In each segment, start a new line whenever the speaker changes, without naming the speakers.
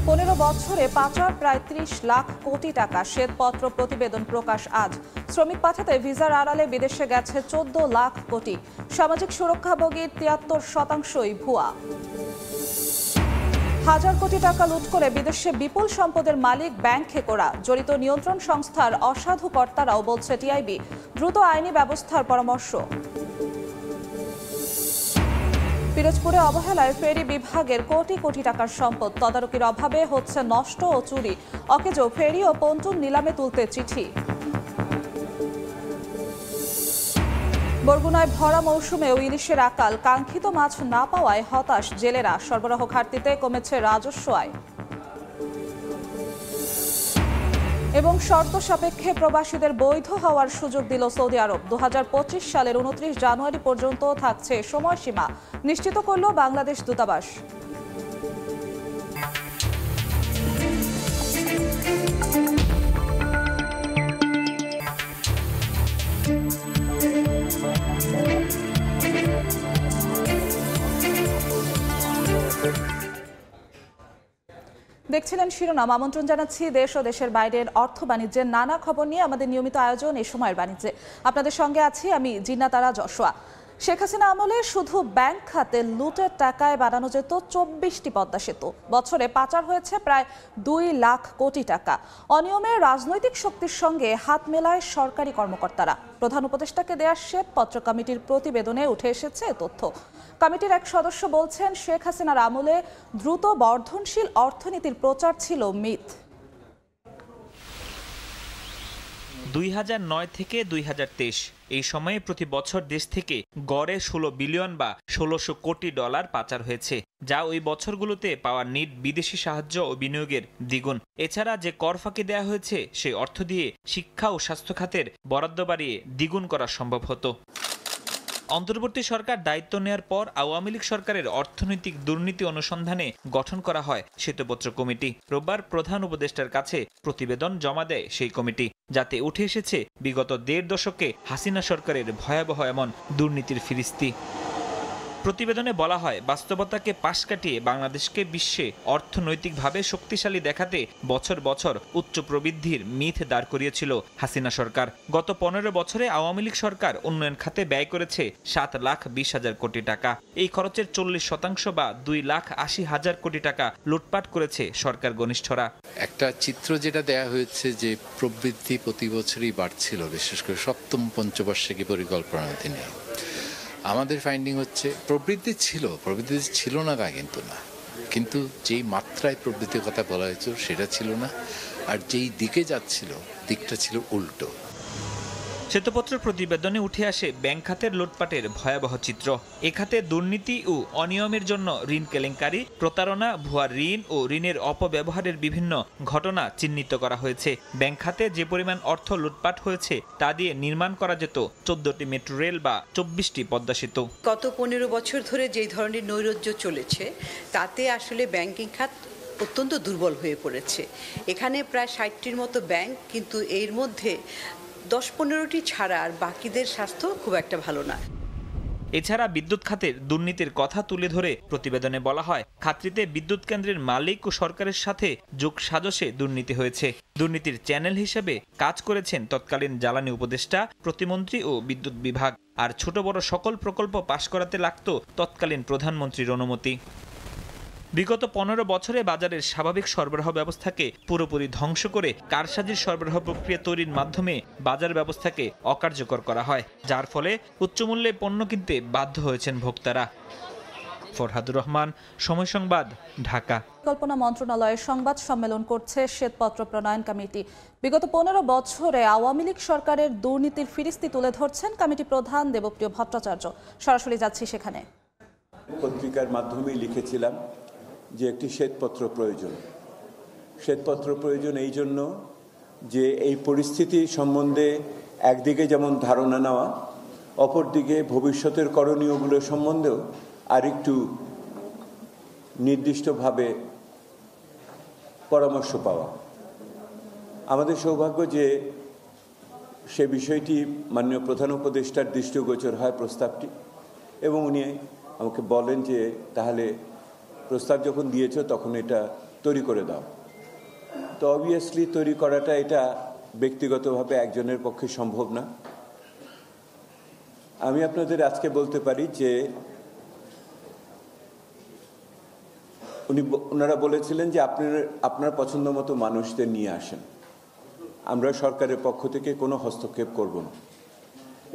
15 বছরে পাচার প্রায় 30 লাখ কোটি টাকা, শ্বেতপত্র প্রতিবেদন প্রকাশ আজ। শ্রমিক পাঠাতে ভিসার আড়ালে বিদেশে গেছে 14 লাখ কোটি। সামাজিক সুরক্ষাভোগীর 73% ভুয়া। হাজার কোটি টাকা লুট করে বিদেশে বিপুল সম্পদের মালিক ব্যাংক খেকোরা। জড়িত নিয়ন্ত্রণ সংস্থার অসাধু কর্তারাও, বলছে টিআইবি। দ্রুত আইনি ব্যবস্থার পরামর্শ। পিরোজপুরে অবহেলায় ফেরি বিভাগের কোটি কোটি টাকার সম্পদ, তদারকির অভাবে হচ্ছে নষ্ট ও চুরি। অকেজো ফেরি ও পন্টুন নিলামে তুলতে চিঠি। বরগুনায় ভরা মৌসুমেও ইলিশের আকাল, কাঙ্ক্ষিত মাছ না পাওয়ায় হতাশ জেলেরা। সরবরাহ ঘাটতিতে কমেছে রাজস্ব আয়। এবং শর্ত সাপেক্ষে প্রবাসীদের বৈধ হওয়ার সুযোগ দিল সৌদি আরব। 2025 সালের 29 জানুয়ারি পর্যন্ত থাকছে সময়সীমা, নিশ্চিত করল বাংলাদেশ দূতাবাস। দেখছিলেন শিরোনাম। আমন্ত্রণ জানাচ্ছি দেশ ও দেশের বাইরের অর্থ বাণিজ্যের নানা খবর নিয়ে আমাদের নিয়মিত আয়োজন এই সময়ের বাণিজ্যে। আপনাদের সঙ্গে আছি আমি জিন্নাতারা যশোয়া। শেখ হাসিনা আমলে শুধু ব্যাংক খাতে লুটের টাকায় বানানো যেত 24টি পদ্মা সেতু। বছরে পাচার হয়েছে প্রায় 2 লাখ কোটি টাকা। অনিয়মের রাজনৈতিক শক্তির সঙ্গে হাত মেলায় সরকারি কর্মকর্তারা। প্রধান উপদেষ্টাকে দেয়া শ্বেতপত্র কমিটির প্রতিবেদনে উঠে এসেছে এ তথ্য। কমিটির এক সদস্য বলছেন, শেখ হাসিনার আমলে দ্রুত বর্ধনশীল অর্থনীতির প্রচার ছিল মিথ।
2009 থেকে 2023 এই সময়ে প্রতি বছর দেশ থেকে গড়ে 16 বিলিয়ন বা 1600 কোটি ডলার পাচার হয়েছে, যা ওই বছরগুলোতে পাওয়া নিট বিদেশি সাহায্য ও বিনিয়োগের দ্বিগুণ। এছাড়া যে কর ফাঁকি দেওয়া হয়েছে সেই অর্থ দিয়ে শিক্ষা ও স্বাস্থ্য খাতের বরাদ্দ বাড়িয়ে দ্বিগুণ করা সম্ভব হতো। অন্তর্বর্তী সরকার দায়িত্ব নেয়ার পর আওয়ামী লীগ সরকারের অর্থনৈতিক দুর্নীতি অনুসন্ধানে গঠন করা হয় শ্বেতপত্র কমিটি। রোববার প্রধান উপদেষ্টার কাছে প্রতিবেদন জমা দেয় সেই কমিটি, যাতে উঠে এসেছে বিগত 1.5 দশকে হাসিনা সরকারের ভয়াবহ এমন দুর্নীতির ফিরিস্তি। প্রতিবেদনে বলা হয়, বাস্তবতাকে পাশ কাটিয়ে বাংলাদেশকে বিশ্বে অর্থনৈতিকভাবে শক্তিশালী দেখাতে বছর বছর উচ্চ প্রবৃদ্ধির মিথ দাঁড় করিয়েছিল হাসিনা সরকার। গত 15 বছরে আওয়ামী লীগ সরকার উন্নয়ন খাতে ব্যয় করেছে 7,20,000 কোটি টাকা। এই খরচের 40% বা 2,80,000 কোটি টাকা লুটপাট করেছে সরকার ঘনিষ্ঠরা।
একটা চিত্র যেটা দেয়া হয়েছে যে প্রবৃদ্ধি প্রতি বছরই বাড়ছিল, বিশেষ করে সপ্তম পঞ্চবার্ষিকী পরিকল্পনাতে নিয়ে। আমাদের ফাইন্ডিং হচ্ছে প্রবৃদ্ধি ছিল না তা কিন্তু না, কিন্তু যেই মাত্রায় প্রবৃদ্ধির কথা বলা হয়েছে সেটা ছিল না, আর যেই দিকে যাচ্ছিল দিকটা ছিল উল্টো।
শ্বেতপত্র প্রতিবেদনে উঠে আসে ব্যাংক খাতের লুটপাটের ভয়াবহ চিত্র। এ খাতে দুর্নীতি ও অনিয়মের জন্য ঋণ কেলেঙ্কারি, প্রতারণা, ভুয়া ঋণ ও ঋণের অপব্যবহারের বিভিন্ন ঘটনা চিহ্নিত করা হয়েছে। ব্যাংক খাতে যে পরিমাণ অর্থ লুটপাট হয়েছে তা দিয়ে নির্মাণ করা যেত 14টি মেট্রো রেল বা 24টি পদ্মা সেতু।
গত 15 বছর ধরে যেই ধরনের নৈরাজ্য চলেছে তাতে আসলে ব্যাংকিং খাত অত্যন্ত দুর্বল হয়ে পড়েছে। এখানে প্রায় 60টির মতো ব্যাংক, কিন্তু এর মধ্যে 10-15টি ছাড়া আর বাকিদের স্বাস্থ্য খুব একটা ভালো না।
এছাড়া বিদ্যুৎ খাতের দুর্নীতির কথা তুলে ধরে প্রতিবেদনে বলা হয়, খাতটিতে বিদ্যুৎ কেন্দ্রের মালিক ও সরকারের সাথে যোগ সাজশে দুর্নীতি হয়েছে। দুর্নীতির চ্যানেল হিসেবে কাজ করেছেন তৎকালীন জ্বালানি উপদেষ্টা, প্রতিমন্ত্রী ও বিদ্যুৎ বিভাগ। আর ছোট বড় সকল প্রকল্প পাশ করাতে লাগত তৎকালীন প্রধানমন্ত্রীর অনুমতি। বিগত 15 বছরে বাজারের স্বাভাবিক সরবরাহ ব্যবস্থাকে পুরোপুরি ধ্বংস করে কারসাজির সরবরাহ প্রক্রিয়া তৈরির মাধ্যমে বাজার ব্যবস্থাকে অকার্যকর করা হয়, যার ফলে উচ্চমূল্যে পণ্য কিনতে বাধ্য হয়েছেন ভোক্তারা। ফরহাদুর রহমান, সময় সংবাদ, ঢাকা।
পরিকল্পনা মন্ত্রণালয়ের সংবাদ সম্মেলন করছে শ্বেতপত্র প্রণয়ন কমিটি। বিগত 15 বছরে আওয়ামী লীগ সরকারের দুর্নীতির ফিরিস্তি তুলে ধরছেন কমিটি প্রধান দেবপ্রিয় ভট্টাচার্য। সরাসরি যাচ্ছি সেখানে।
পত্রিকার মাধ্যমে লিখেছিলাম যে একটি শ্বেতপত্র প্রয়োজন এই জন্য যে এই পরিস্থিতি সম্বন্ধে একদিকে যেমন ধারণা নেওয়া, অপরদিকে ভবিষ্যতের করণীয়গুলো সম্বন্ধেও আরেকটু নির্দিষ্টভাবে পরামর্শ পাওয়া। আমাদের সৌভাগ্য যে সে বিষয়টি মাননীয় প্রধান উপদেষ্টার দৃষ্টিগোচর হয় প্রস্তাবটি, এবং উনি আমাকে বলেন যে তাহলে প্রস্তাব যখন দিয়েছ তখন এটা তৈরি করে দাও। তো অবভিয়াসলি তৈরি করাটা এটা ব্যক্তিগতভাবে একজনের পক্ষে সম্ভব না। আমি আপনাদের আজকে বলতে পারি যে ওনারা বলেছিলেন যে আপনার পছন্দ মতো মানুষদের নিয়ে আসেন, আমরা সরকারের পক্ষ থেকে কোনো হস্তক্ষেপ করব না।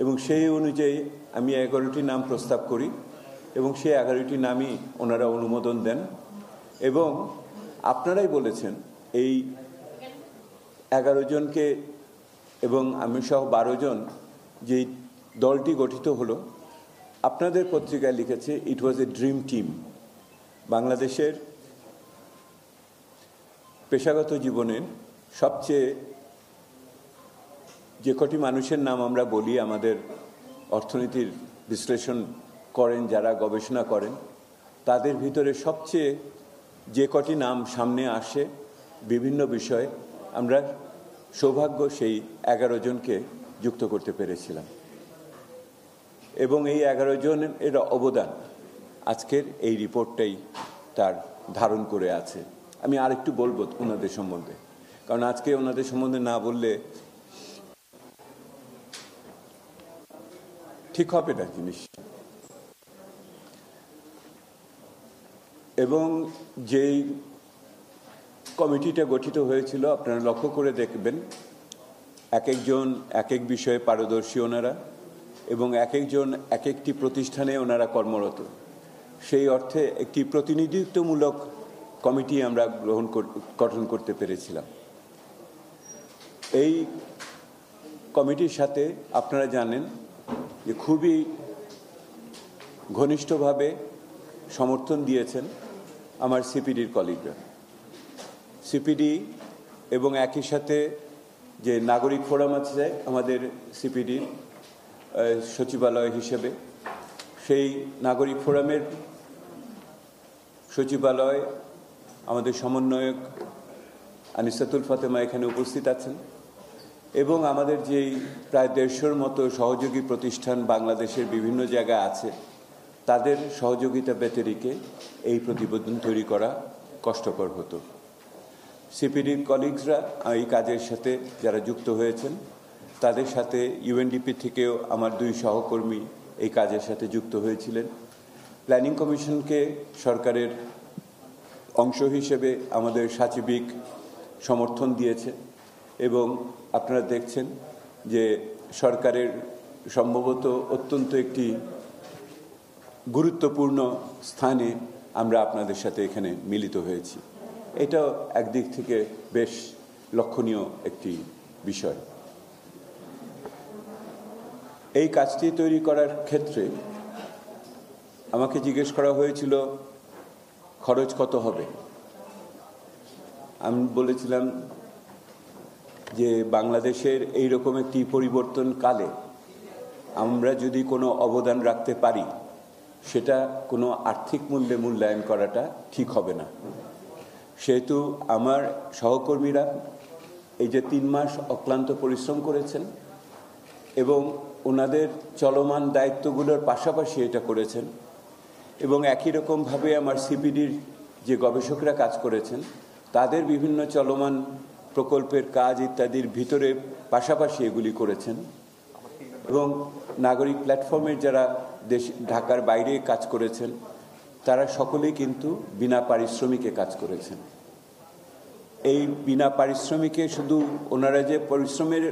এবং সেই অনুযায়ী আমি 11টি নাম প্রস্তাব করি এবং সেই 11টি নামই ওনারা অনুমোদন দেন। এবং আপনারাই বলেছেন এই 11 জনকে এবং আমি সহ 12 জন যে দলটি গঠিত হলো, আপনাদের পত্রিকায় লিখেছে ইট ওয়াজ এ ড্রিম টিম। বাংলাদেশের পেশাগত জীবনের সবচেয়ে যে কটি মানুষের নাম আমরা বলি, আমাদের অর্থনীতির বিশ্লেষণ করেন যারা, গবেষণা করেন, তাদের ভিতরে সবচেয়ে যে কটি নাম সামনে আসে বিভিন্ন বিষয়ে, আমরা সৌভাগ্য সেই 11 জনকে যুক্ত করতে পেরেছিলাম। এবং এই 11 জনের অবদান আজকের এই রিপোর্টটাই তার ধারণ করে আছে। আমি আরেকটু বলবো ওনাদের সম্বন্ধে, কারণ আজকে ওনাদের সম্বন্ধে না বললে ঠিক হবে না জিনিস। এবং যেই কমিটিটা গঠিত হয়েছিল আপনারা লক্ষ্য করে দেখবেন, এক একজন এক এক বিষয়ে পারদর্শী ওনারা, এবং এক একজন এক একটি প্রতিষ্ঠানে ওনারা কর্মরত। সেই অর্থে একটি প্রতিনিধিত্বমূলক কমিটি আমরা গঠন করতে পেরেছিলাম। এই কমিটির সাথে আপনারা জানেন যে খুবই ঘনিষ্ঠভাবে সমর্থন দিয়েছেন আমার সিপিডির কলিগরা। সিপিডি এবং একই সাথে যে নাগরিক ফোরাম আছে আমাদের সিপিডির সচিবালয় হিসেবে, সেই নাগরিক ফোরামের সচিবালয় আমাদের সমন্বয়ক আনিসাতুল ফাতেমা এখানে উপস্থিত আছেন, এবং আমাদের যেই প্রায় 150-র মতো সহযোগী প্রতিষ্ঠান বাংলাদেশের বিভিন্ন জায়গায় আছে, তাদের সহযোগিতা ব্যতিরেকে এই প্রতিবেদন তৈরি করা কষ্টকর হতো। সিপিডির কলিগসরা এই কাজের সাথে যারা যুক্ত হয়েছেন, তাদের সাথে ইউএনডিপি থেকেও আমার 2 সহকর্মী এই কাজের সাথে যুক্ত হয়েছিলেন। প্ল্যানিং কমিশনকে সরকারের অংশ হিসেবে আমাদের সাচিবিক সমর্থন দিয়েছে, এবং আপনারা দেখছেন যে সরকারের সম্ভবত অত্যন্ত একটি গুরুত্বপূর্ণ স্থানে আমরা আপনাদের সাথে এখানে মিলিত হয়েছি। এটাও একদিক থেকে বেশ লক্ষণীয় একটি বিষয়। এই কাজটি তৈরি করার ক্ষেত্রে আমাকে জিজ্ঞেস করা হয়েছিল খরচ কত হবে। আমি বলেছিলাম যে বাংলাদেশের এই রকম একটি পরিবর্তন কালে আমরা যদি কোনো অবদান রাখতে পারি, সেটা কোনো আর্থিক মূল্যে মূল্যায়ন করাটা ঠিক হবে না। সেহেতু আমার সহকর্মীরা এই যে 3 মাস অক্লান্ত পরিশ্রম করেছেন এবং ওনাদের চলমান দায়িত্বগুলোর পাশাপাশি এটা করেছেন, এবং একই রকমভাবে আমার সিপিডির যে গবেষকরা কাজ করেছেন, তাদের বিভিন্ন চলমান প্রকল্পের কাজ ইত্যাদির ভিতরে পাশাপাশি এগুলি করেছেন, এবং নাগরিক প্ল্যাটফর্মের যারা ঢাকার বাইরে কাজ করেছেন, তারা সকলেই কিন্তু বিনা পারিশ্রমিকে কাজ করেছেন। এই বিনা পারিশ্রমিকে শুধু ওনারা যে পরিশ্রমের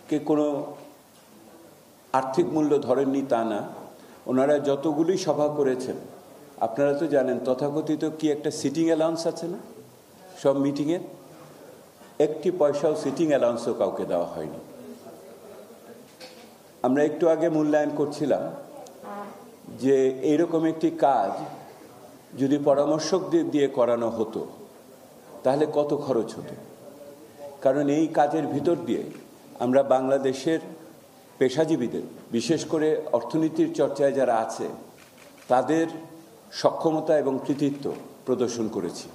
কে কোনো আর্থিক মূল্য ধরেননি তা না, ওনারা যতগুলি সভা করেছেন, আপনারা তো জানেন তথাকথিত কি একটা সিটিং অ্যালাউন্স আছে না, সব মিটিংয়ের একটি পয়সাও সিটিং অ্যালাউন্সও কাউকে দেওয়া হয়নি। আমরা একটু আগে মূল্যায়ন করছিলাম যে এইরকম একটি কাজ যদি পরামর্শকদের দিয়ে করানো হতো তাহলে কত খরচ হতো। কারণ এই কাজের ভিতর দিয়ে আমরা বাংলাদেশের পেশাজীবীদের, বিশেষ করে অর্থনীতির চর্চায় যারা আছে, তাদের সক্ষমতা এবং কৃতিত্ব প্রদর্শন করেছি,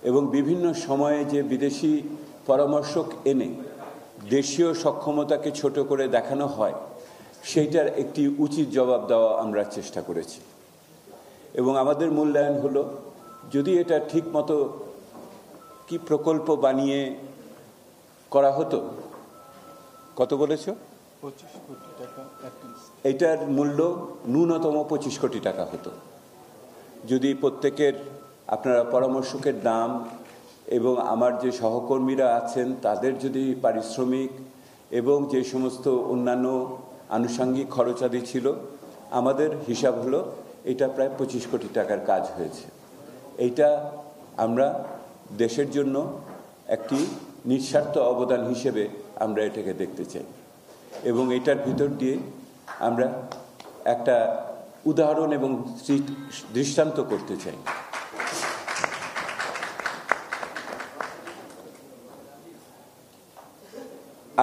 এবং বিভিন্ন সময়ে যে বিদেশি পরামর্শক এনে দেশীয় সক্ষমতাকে ছোট করে দেখানো হয়, সেইটার একটি উচিত জবাব দেওয়া আমরা চেষ্টা করেছি। এবং আমাদের মূল্যায়ন হলো যদি এটা ঠিক মতো কি প্রকল্প বানিয়ে করা হতো, কত বলেছ?
25 কোটি টাকা অ্যাটলিস্ট।
এটার মূল্য ন্যূনতম 25 কোটি টাকা হতো। যদি প্রত্যেকের আপনারা পরামর্শকের নাম এবং আমার যে সহকর্মীরা আছেন তাদের যদি পারিশ্রমিক এবং যে সমস্ত অন্যান্য আনুষঙ্গিক খরচাদি ছিল, আমাদের হিসাব হলো এটা প্রায় 25 কোটি টাকার কাজ হয়েছে। এইটা আমরা দেশের জন্য একটি নিঃস্বার্থ অবদান হিসেবে আমরা এটাকে দেখতে চাই এবং এটার ভিতর দিয়ে আমরা একটা উদাহরণ এবং দৃষ্টান্ত করতে চাই।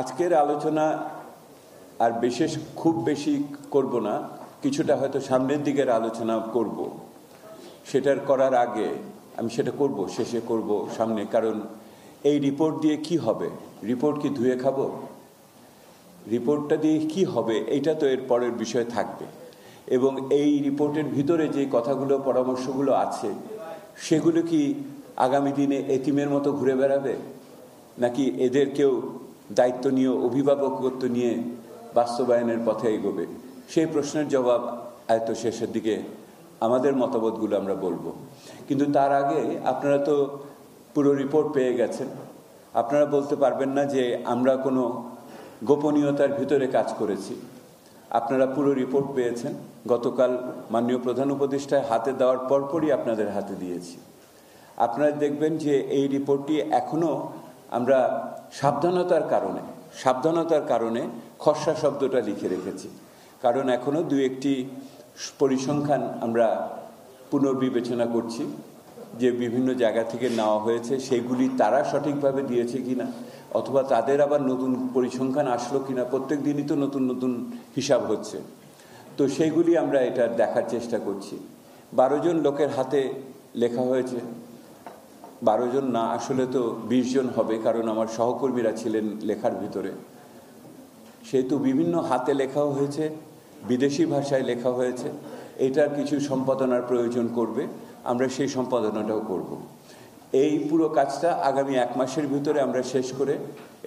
আজকের আলোচনা আর খুব বেশি করব না, কিছুটা হয়তো সামনের দিকের আলোচনা করব। সেটার করার আগে আমি সেটা করব, শেষে করব সামনে, কারণ এই রিপোর্ট দিয়ে কি হবে? রিপোর্ট কি ধুয়ে খাবো? রিপোর্টটা দিয়ে কি হবে এইটা তো এর পরের বিষয় থাকবে। এবং এই রিপোর্টের ভিতরে যে কথাগুলো পরামর্শগুলো আছে সেগুলো কি আগামী দিনে এতিমের মতো ঘুরে বেড়াবে, নাকি এদেরকেও দায়িত্ব নিয়ে অভিভাবকত্ব নিয়ে বাস্তবায়নের পথে এগোবে? সেই প্রশ্নের জবাব হয়তো শেষের দিকে আমাদের মতামতগুলো আমরা বলবো। কিন্তু তার আগে আপনারা তো পুরো রিপোর্ট পেয়ে গেছেন। আপনারা বলতে পারবেন না যে আমরা কোনো গোপনীয়তার ভিতরে কাজ করেছি। আপনারা পুরো রিপোর্ট পেয়েছেন। গতকাল মাননীয় প্রধান উপদেষ্টার হাতে দেওয়ার পরপরই আপনাদের হাতে দিয়েছি। আপনারা দেখবেন যে এই রিপোর্টটি এখনও আমরা সাবধানতার কারণে খসড়া শব্দটা লিখে রেখেছি, কারণ এখনও দু একটি পরিসংখ্যান আমরা পুনর্বিবেচনা করছি যে বিভিন্ন জায়গা থেকে নেওয়া হয়েছে সেগুলি তারা সঠিকভাবে দিয়েছে কিনা, অথবা তাদের আবার নতুন পরিসংখ্যান আসলো কিনা। প্রত্যেক দিনই তো নতুন নতুন হিসাব হচ্ছে, তো সেইগুলি আমরা এটা দেখার চেষ্টা করছি। 12 জন লোকের হাতে লেখা হয়েছে। 12 জন না, আসলে তো 20 জন হবে, কারণ আমার সহকর্মীরা ছিলেন লেখার ভিতরে। সেহেতু বিভিন্ন হাতে লেখাও হয়েছে, বিদেশি ভাষায় লেখা হয়েছে। এটার কিছু সম্পাদনার প্রয়োজন করবে, আমরা সেই সম্পাদনাটাও করব। এই পুরো কাজটা আগামী 1 মাসের ভিতরে আমরা শেষ করে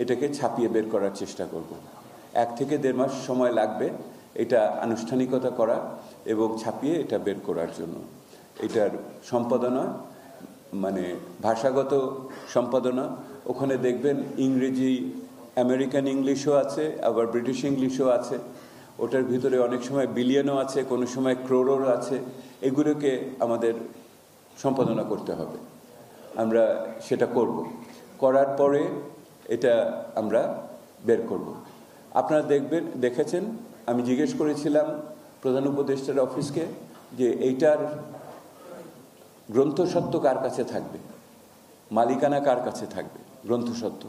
এটাকে ছাপিয়ে বের করার চেষ্টা করব। 1 থেকে 1.5 মাস সময় লাগবে এটা আনুষ্ঠানিকতা করা এবং ছাপিয়ে এটা বের করার জন্য। এটার সম্পাদনা মানে ভাষাগত সম্পাদনা, ওখানে দেখবেন ইংরেজি, আমেরিকান ইংলিশও আছে, আবার ব্রিটিশ ইংলিশও আছে। ওটার ভিতরে অনেক সময় বিলিয়নও আছে, কোনো সময় ক্রোরও আছে। এগুলোকে আমাদের সম্পাদনা করতে হবে। আমরা সেটা করব। করার পরে এটা আমরা বের করব। আপনারা দেখেছেন, আমি জিজ্ঞেস করেছিলাম প্রধান উপদেষ্টার অফিসকে যে এইটার গ্রন্থস্বত্ব কার কাছে থাকবে, মালিকানা কার কাছে থাকবে গ্রন্থস্বত্ব।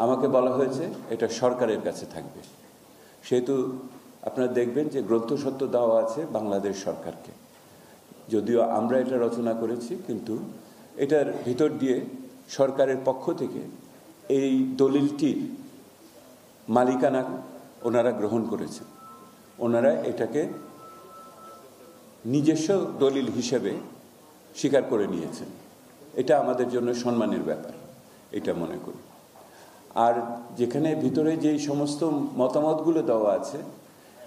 আমাকে বলা হয়েছে এটা সরকারের কাছে থাকবে। সেহেতু আপনারা দেখবেন যে গ্রন্থস্বত্ব দেওয়া আছে বাংলাদেশ সরকারকে। যদিও আমরা এটা রচনা করেছি, কিন্তু এটার ভিতর দিয়ে সরকারের পক্ষ থেকে এই দলিলটির মালিকানা ওনারা গ্রহণ করেছেন। ওনারা এটাকে নিজস্ব দলিল হিসেবে স্বীকার করে নিয়েছেন। এটা আমাদের জন্য সম্মানের ব্যাপার, এটা মনে করি। আর যেখানে ভিতরে যেই সমস্ত মতামতগুলো দেওয়া আছে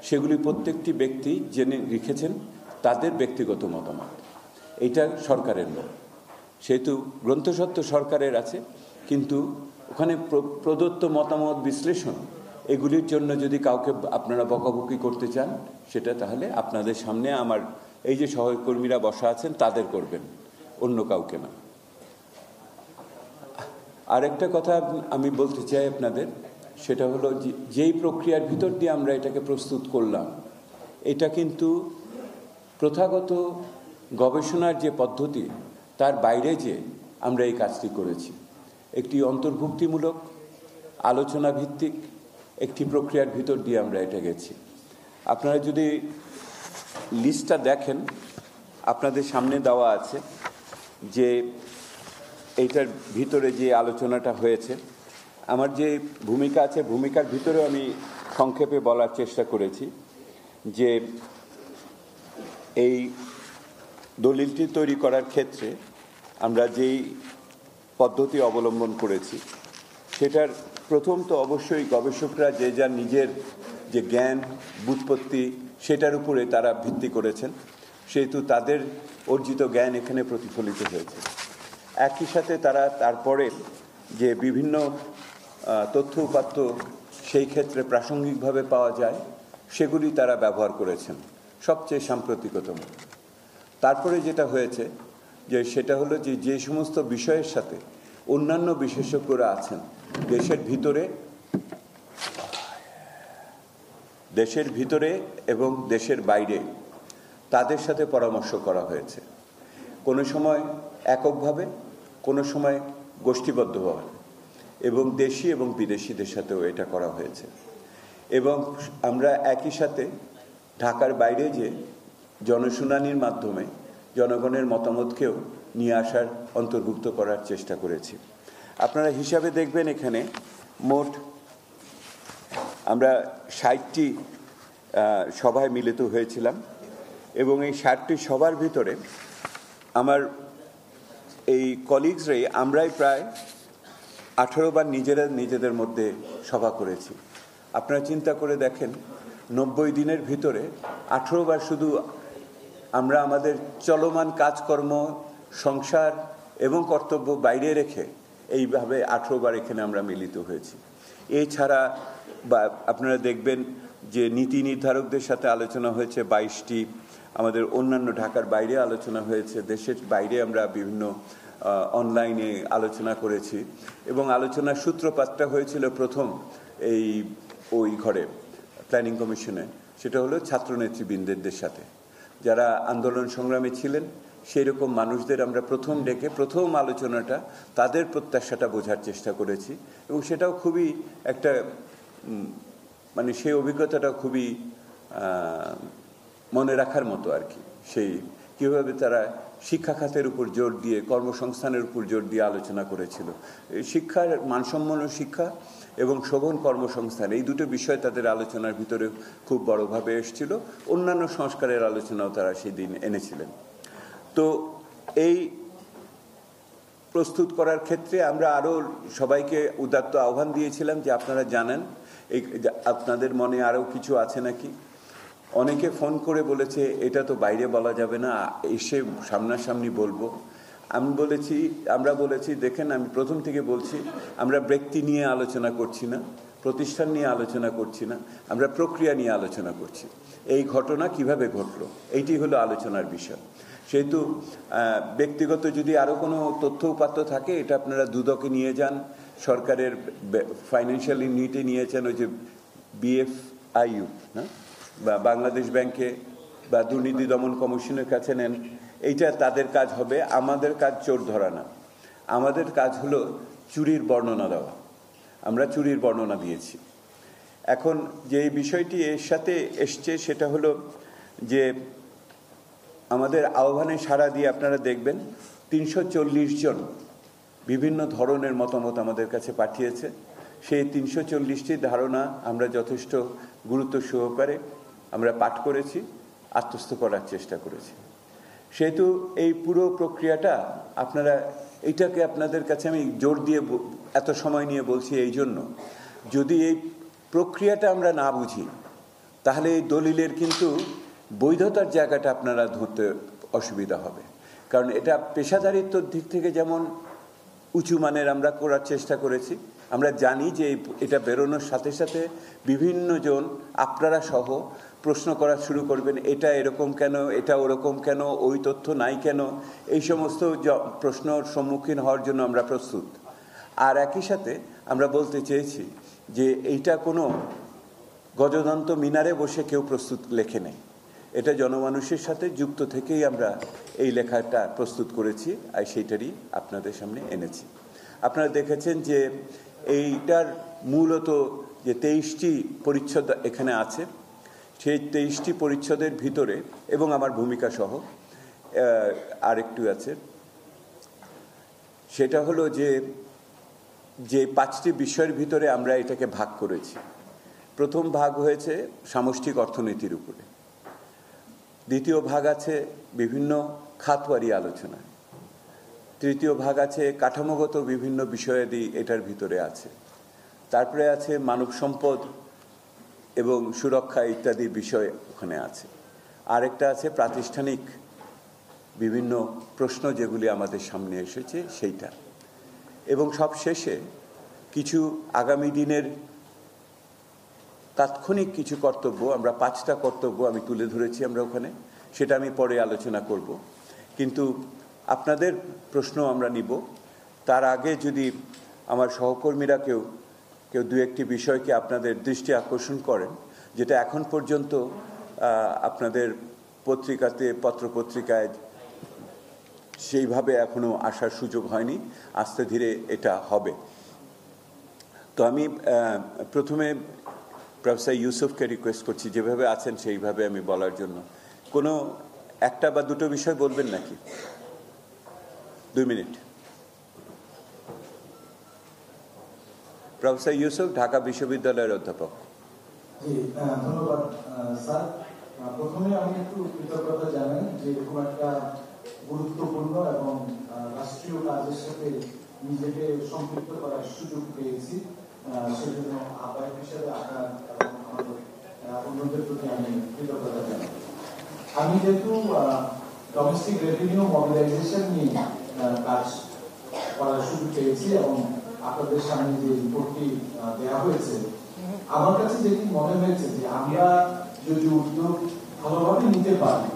সেগুলি প্রত্যেকটি ব্যক্তি জেনে লিখেছেন তাদের ব্যক্তিগত মতামত, এটা সরকারের না। সেহেতু গ্রন্থস্বত্ব সরকারের আছে, কিন্তু ওখানে প্রদত্ত মতামত বিশ্লেষণ এগুলির জন্য যদি কাউকে আপনারা বকাবকি করতে চান, সেটা তাহলে আপনাদের সামনে আমার এই যে সহকর্মীরা বসা আছেন তাদের করবেন, অন্য কাউকে না। আরেকটা কথা আমি বলতে চাই আপনাদের, সেটা হলো যেই প্রক্রিয়ার ভিতর দিয়ে আমরা এটাকে প্রস্তুত করলাম, এটা কিন্তু প্রথাগত গবেষণার যে পদ্ধতি তার বাইরে যে আমরা এই কাজটি করেছি। একটি অন্তর্ভুক্তিমূলক আলোচনা ভিত্তিক একটি প্রক্রিয়ার ভিতর দিয়ে আমরা এটা গেছি। আপনারা যদি লিস্টটা দেখেন, আপনাদের সামনে দেওয়া আছে যে এইটার ভিতরে যে আলোচনাটা হয়েছে। আমার যে ভূমিকা আছে, ভূমিকার ভিতরেও আমি সংক্ষেপে বলার চেষ্টা করেছি যে এই দলিলটি তৈরি করার ক্ষেত্রে আমরা যেই পদ্ধতি অবলম্বন করেছি সেটার প্রথম তো অবশ্যই গবেষকরা যে যার নিজের যে জ্ঞান ব্যুৎপত্তি সেটার উপরে তারা ভিত্তি করেছেন, সেহেতু তাদের অর্জিত জ্ঞান এখানে প্রতিফলিত হয়েছে। একই সাথে তারা তারপরে যে বিভিন্ন তথ্য উপাত্ত সেই ক্ষেত্রে প্রাসঙ্গিকভাবে পাওয়া যায় সেগুলি তারা ব্যবহার করেছেন সবচেয়ে সাম্প্রতিকতম। তারপরে যেটা হয়েছে যে সেটা হলো যে যে সমস্ত বিষয়ের সাথে অন্যান্য বিশেষজ্ঞরা আছেন দেশের ভিতরে এবং দেশের বাইরে, তাদের সাথে পরামর্শ করা হয়েছে, কোনো সময় এককভাবে, কোনো সময় গোষ্ঠীবদ্ধভাবে, এবং দেশি এবং বিদেশিদের সাথেও এটা করা হয়েছে। এবং আমরা একই সাথে ঢাকার বাইরে যে জনশুনানির মাধ্যমে জনগণের মতামতকেও নিয়ে আসার অন্তর্ভুক্ত করার চেষ্টা করেছি। আপনারা হিসাবে দেখবেন এখানে মোট আমরা 60টি সভায় মিলিত হয়েছিলাম, এবং এই 60টি সভার ভিতরে আমার এই কলিগসরাই আমরাই প্রায় 18 বার নিজেদের মধ্যে সভা করেছি। আপনারা চিন্তা করে দেখেন 90 দিনের ভিতরে 18 বার শুধু আমরা আমাদের চলমান কাজকর্ম, সংসার এবং কর্তব্য বাইরে রেখে এইভাবে 18 বার এখানে আমরা মিলিত হয়েছি। এছাড়া আপনারা দেখবেন যে নীতি নির্ধারকদের সাথে আলোচনা হয়েছে 22টি, আমাদের অন্যান্য ঢাকার বাইরে আলোচনা হয়েছে, দেশের বাইরে আমরা বিভিন্ন অনলাইনে আলোচনা করেছি, এবং আলোচনার সূত্রপাতটা হয়েছিল প্রথম ওই ঘরে প্ল্যানিং কমিশনে, সেটা হলো ছাত্রনেতৃবৃন্দের সাথে যারা আন্দোলন সংগ্রামে ছিলেন সেই রকম মানুষদের আমরা প্রথম ডেকে প্রথম আলোচনাটা তাদের প্রত্যাশাটা বোঝার চেষ্টা করেছি, এবং সেটাও খুবই একটা মানে সেই অভিজ্ঞতাটা খুবই মনে রাখার মতো আর কি। সেই কীভাবে তারা শিক্ষা খাতের উপর জোর দিয়ে, কর্মসংস্থানের উপর জোর দিয়ে আলোচনা করেছিল। শিক্ষার মানসম্পন্ন শিক্ষা এবং শোভন কর্মসংস্থান, এই দুটো বিষয় তাদের আলোচনার ভিতরে খুব বড়ভাবে এসেছিল। অন্যান্য সংস্কারের আলোচনাও তারা সেই দিন এনেছিলেন। তো এই প্রস্তুত করার ক্ষেত্রে আমরা আরও সবাইকে উদাত্ত আহ্বান দিয়েছিলাম যে আপনারা জানেন আপনাদের মনে আরও কিছু আছে নাকি। অনেকে ফোন করে বলেছে এটা তো বাইরে বলা যাবে না, এসে সামনাসামনি বলবো। আমরা বলেছি দেখেন, আমি প্রথম থেকে বলছি আমরা ব্যক্তি নিয়ে আলোচনা করছি না, প্রতিষ্ঠান নিয়ে আলোচনা করছি না, আমরা প্রক্রিয়া নিয়ে আলোচনা করছি। এই ঘটনা কিভাবে ঘটলো এইটি হলো আলোচনার বিষয়। সেহেতু ব্যক্তিগত যদি আরও কোনো তথ্য উপাত্ত থাকে এটা আপনারা দুদকে নিয়ে যান, সরকারের ফাইন্যান্সিয়াল ইউনিটে নিয়ে যান, ওই যে BFIU না, বা বাংলাদেশ ব্যাংকে বা দুর্নীতি দমন কমিশনের কাছে নেন, এইটা তাদের কাজ হবে। আমাদের কাজ চোর ধরা না, আমাদের কাজ হলো চুরির বর্ণনা দেওয়া। আমরা চুরির বর্ণনা দিয়েছি। এখন যে বিষয়টি এর সাথে এসছে সেটা হলো যে আমাদের আহ্বানে সাড়া দিয়ে আপনারা দেখবেন 340 জন বিভিন্ন ধরনের মতামত আমাদের কাছে পাঠিয়েছে। সেই 340টি ধারণা আমরা যথেষ্ট গুরুত্ব সহকারে আমরা পাঠ করেছি, আত্মস্থ করার চেষ্টা করেছি। সেহেতু এই পুরো প্রক্রিয়াটা আপনারা, এইটাকে আপনাদের কাছে আমি জোর দিয়ে এত সময় নিয়ে বলছি এই জন্য, যদি এই প্রক্রিয়াটা আমরা না বুঝি তাহলে এই দলিলের কিন্তু বৈধতার জায়গাটা আপনারা ধরতে অসুবিধা হবে। কারণ এটা পেশাদারিত্বর দিক থেকে যেমন উঁচু মানের আমরা করার চেষ্টা করেছি, আমরা জানি যে এটা বেরোনোর সাথে সাথে বিভিন্ন জন আপনারা সহ প্রশ্ন করা শুরু করবেন, এটা এরকম কেন, এটা ওরকম কেন, ওই তথ্য নাই কেন, এই সমস্ত প্রশ্নর সম্মুখীন হওয়ার জন্য আমরা প্রস্তুত। আর একই সাথে আমরা বলতে চেয়েছি যে এইটা কোনো গজদন্ত মিনারে বসে কেউ লেখে নেই, এটা জনমানুষের সাথে যুক্ত থেকেই আমরা এই লেখাটা প্রস্তুত করেছি, আর সেইটারই আপনাদের সামনে এনেছি। আপনারা দেখেছেন যে এইটার মূলত যে 23টি পরিচ্ছদ এখানে আছে, সেই 23টি পরিচ্ছদের ভিতরে এবং আমার ভূমিকা সহ আরেকটু আছে, সেটা হলো যে 5টি বিষয়ের ভিতরে আমরা এটাকে ভাগ করেছি। প্রথম ভাগ হয়েছে সামষ্টিক অর্থনীতির উপরে, দ্বিতীয় ভাগ আছে বিভিন্ন খাতওয়ারি আলোচনা। তৃতীয় ভাগ আছে কাঠামোগত বিভিন্ন বিষয়াদি এটার ভিতরে আছে। তারপরে আছে মানব সম্পদ এবং সুরক্ষা ইত্যাদি বিষয় ওখানে আছে। আরেকটা আছে প্রাতিষ্ঠানিক বিভিন্ন প্রশ্ন যেগুলি আমাদের সামনে এসেছে সেইটা। এবং সব শেষে কিছু আগামী দিনের তাৎক্ষণিক কিছু কর্তব্য, আমরা 5টা কর্তব্য আমি তুলে ধরেছি আমরা ওখানে, সেটা আমি পরে আলোচনা করব। কিন্তু আপনাদের প্রশ্ন আমরা নিব। তার আগে যদি আমার সহকর্মীরা কেউ দু একটি বিষয়কে আপনাদের দৃষ্টি আকর্ষণ করেন, যেটা এখন পর্যন্ত আপনাদের পত্রিকাতে পত্রপত্রিকায় সেইভাবে এখনো আসার সুযোগ হয়নি, আস্তে ধীরে এটা হবে। তো আমি প্রথমে প্রফেসর ইউসুফকে রিকোয়েস্ট করছি যেভাবে আছেন সেইভাবে আমি বলার জন্য। কোনো একটা বা দুটো বিষয় বলবেন নাকি? 2 মিনিট। প্রফেসর ইউসুফ, ঢাকা বিশ্ববিদ্যালয়ের অধ্যাপক।
জি, ধন্যবাদ স্যার। প্রথমে আমি একটু কৃতজ্ঞতা জানাই যে এরকম একটা গুরুত্বপূর্ণ এবং রাষ্ট্রীয় কাজের সাথে নিজেকে সম্পৃক্ত করার সুযোগ পেয়েছি। সেজন্য আহ্বায়ক হিসেবে আপনার এবং আমাদের অন্যদের প্রতি আমি কৃতজ্ঞতা জানাই। আমি যেহেতু ডোমেস্টিক রেভিনিউ মোবিলাইজেশন নিয়ে কাজ করার সুযোগ পেয়েছি এবং আপনাদের সামনে যে রিপোর্টটি দেওয়া হয়েছে, আমার কাছে যেটি মনে হয়েছে যে আমরা যদি উদ্যোগ ভালোভাবে নিতে পারি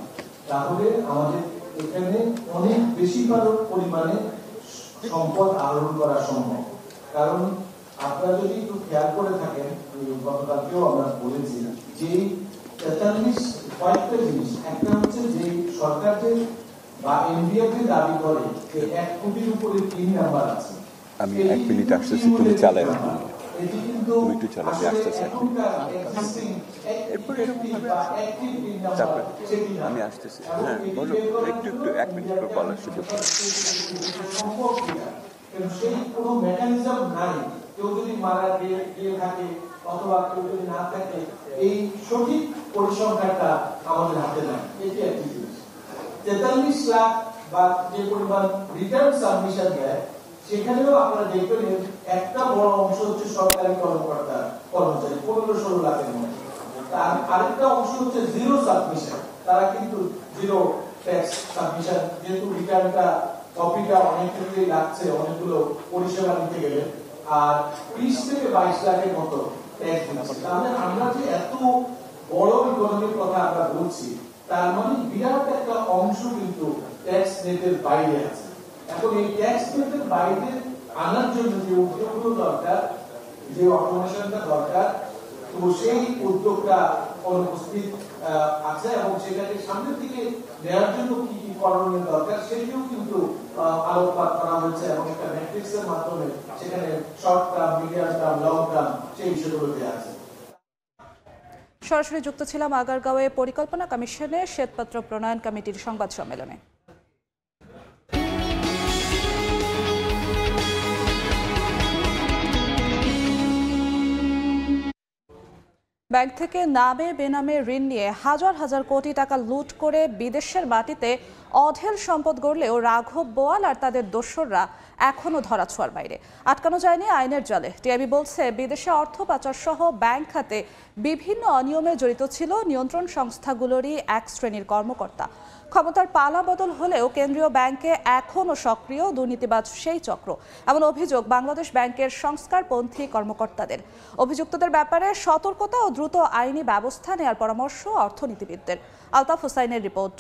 তাহলে আমাদের এখানে অনেক বেশি পরিমাণে সম্পদ আহরণ করা সম্ভব। কারণ আপনারা যদি একটু খেয়াল করে থাকেন, গতকালকেও আমরা বলেছি যে 43 কয়েকটা জিনিস। একটা হচ্ছে যে সরকার যে বা এনবিএফ দাবি করে যে 1 কোটির উপরে 3 নাম্বার আছে।
আমি 1 মিনিট আসতেছি, তুমি চালায়
এটি কিন্তু
একটু চালাতে আসতেছি। এরপরে আমি আসতেছি। হ্যাঁ বলো, একটু 1 মিনিট করে বলার সুযোগ।
সেই কোনো মেকানিজম নাই। কেউ যদি মারা গিয়ে থাকে অথবা কেউ যদি না থাকে, এই সঠিক পরিসংখ্যানটা আমাদের হাতে নাই। এটি একটি জিনিস। 43 লাখ বা যে পরিমাণ রিটার্ন সাবমিশন দেয়, সেখানেও আপনারা দেখবেন একটা বড় অংশ হচ্ছে সরকারি কর্মকর্তা কর্মচারী, 15-16 লাখের মধ্যে। তার আরেকটা অংশ হচ্ছে জিরো সাবমিশন। তারা কিন্তু জিরো ট্যাক্স সাবমিশন, যেহেতু রিটার্নটা কপিটা অনেক ক্ষেত্রেই লাগছে অনেকগুলো পরিষেবা নিতে গেলে, আর 20 থেকে 22 লাখের মতো ট্যাক্স দিচ্ছে। তাহলে আমরা যে এত বড় ইকোনমির কথা আমরা বলছি, তার মানে বিরাট একটা অংশ কিন্তু ট্যাক্স নেটের বাইরে আছে। এখন এই ট্যাক্স নেটের বাইরে আনার জন্য যে উদ্যোগগুলো দরকার, যে অটোমেশনটা দরকার, তো সেই উদ্যোগটা অনুপস্থিত আছে এবং সেটাকে সামনের দিকে নেওয়ার জন্য কি কি করণীয় দরকার সেটিও কিন্তু আলোকপাত করা হয়েছে এবং একটা ম্যাট্রিক্সের মাধ্যমে সেখানে short term, medium term, long term সেই বিষয়গুলো দেওয়া আছে।
সরাসরি যুক্ত ছিলাম আগারগাঁওয়ে পরিকল্পনা কমিশনে শ্বেতপত্র প্রণয়ন কমিটির সংবাদ সম্মেলনে। ব্যাংক থেকে নামে বেনামে ঋণ নিয়ে হাজার হাজার কোটি টাকা লুট করে বিদেশের মাটিতে অঢেল সম্পদ গড়লেও রাঘব বোয়াল আর তাদের দোসররা এখনো ধরাছোঁয়ার বাইরে। আটকানো যায়নি আইনের জালে। টিআইবি বলছে বিদেশে অর্থ পাচার সহ ব্যাংক খাতে বিভিন্ন অনিয়মে জড়িত ছিল নিয়ন্ত্রণ সংস্থাগুলোরই এক শ্রেণীর কর্মকর্তা। ক্ষমতার পালা বদল হলেও কেন্দ্রীয় ব্যাংকে এখনও সক্রিয় দুর্নীতিবাজ সেই চক্র, এমন অভিযোগ বাংলাদেশ ব্যাংকের সংস্কারপন্থী কর্মকর্তাদের। অভিযুক্তদের ব্যাপারে সতর্কতা ও দ্রুত আইনি ব্যবস্থা নেওয়ার পরামর্শ অর্থনীতিবিদদের। আলতাফ হোসাইনের রিপোর্ট।